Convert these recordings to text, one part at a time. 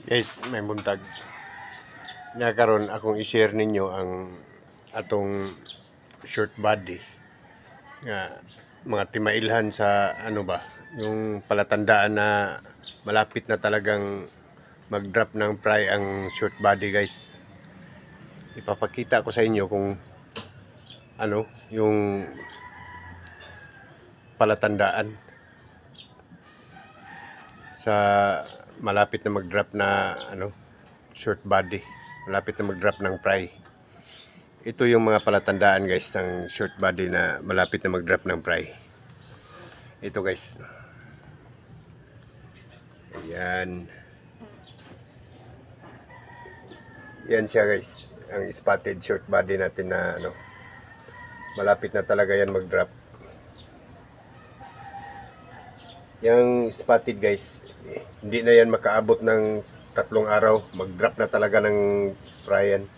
Guys, may buntag. Nga karon akong i-share ninyo ang atong short body nga mga timailhan sa ano ba, yung palatandaan na malapit na talagang mag-drop ng fry ang short body, guys. Ipapakita ko sa inyo kung ano yung palatandaan sa malapit na mag-drop na ano short body, malapit na mag-drop ng fry. Ito yung mga palatandaan, guys, ng short body na malapit na mag-drop ng fry. Ito, guys. Ayan. Yan siya, guys. Ang spotted short body natin na ano, malapit na talaga yan mag-drop. Yung spotted, guys, hindi na yan makaabot ng 3 araw. Mag-drop na talaga ng fry yan.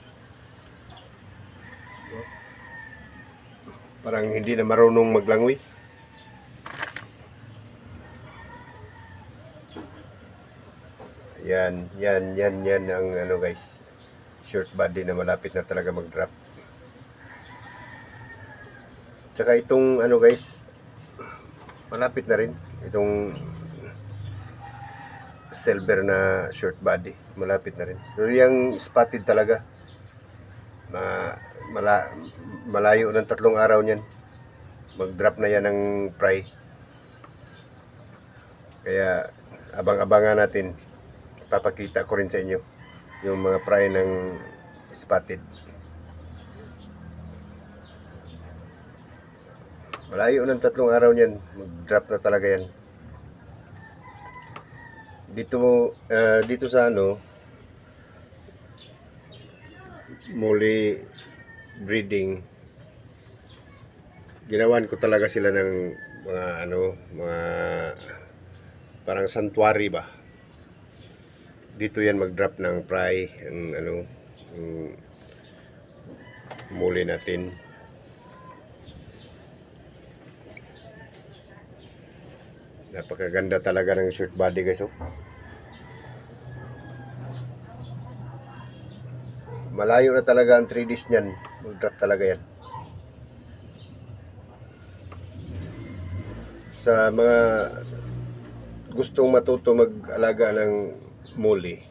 Parang hindi na marunong maglangoy. Yan ang ano, guys, short body na malapit na talaga mag-drop. Tsaka itong ano, guys, malapit na rin itong silver na short body, malapit na rin. Pero yung spotted talaga, malayo ng 3 araw niyan, mag-drop na yan ng fry. Kaya abang-abangan natin. Papakita ko rin sa inyo yung mga fry ng spotted. Malayo ng 3 araw niyan, mag-drop na talaga yan. Dito sa ano, muli breeding, ginawan ko talaga sila ng mga ano, mga parang sanctuary ba. Dito yan mag-drop ng fry ang ano, ang muli natin. Napakaganda talaga ng short body, guys, oh. Malayo na talaga ang 3 days niyan, mag-drop talaga yan. Sa mga gustong matuto mag-alaga ng muli,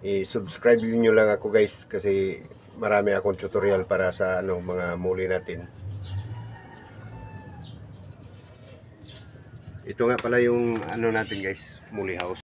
i-subscribe nyo lang ako, guys, kasi marami akong tutorial para sa ano, mga muli natin. Ito nga pala yung ano natin, guys, muli house.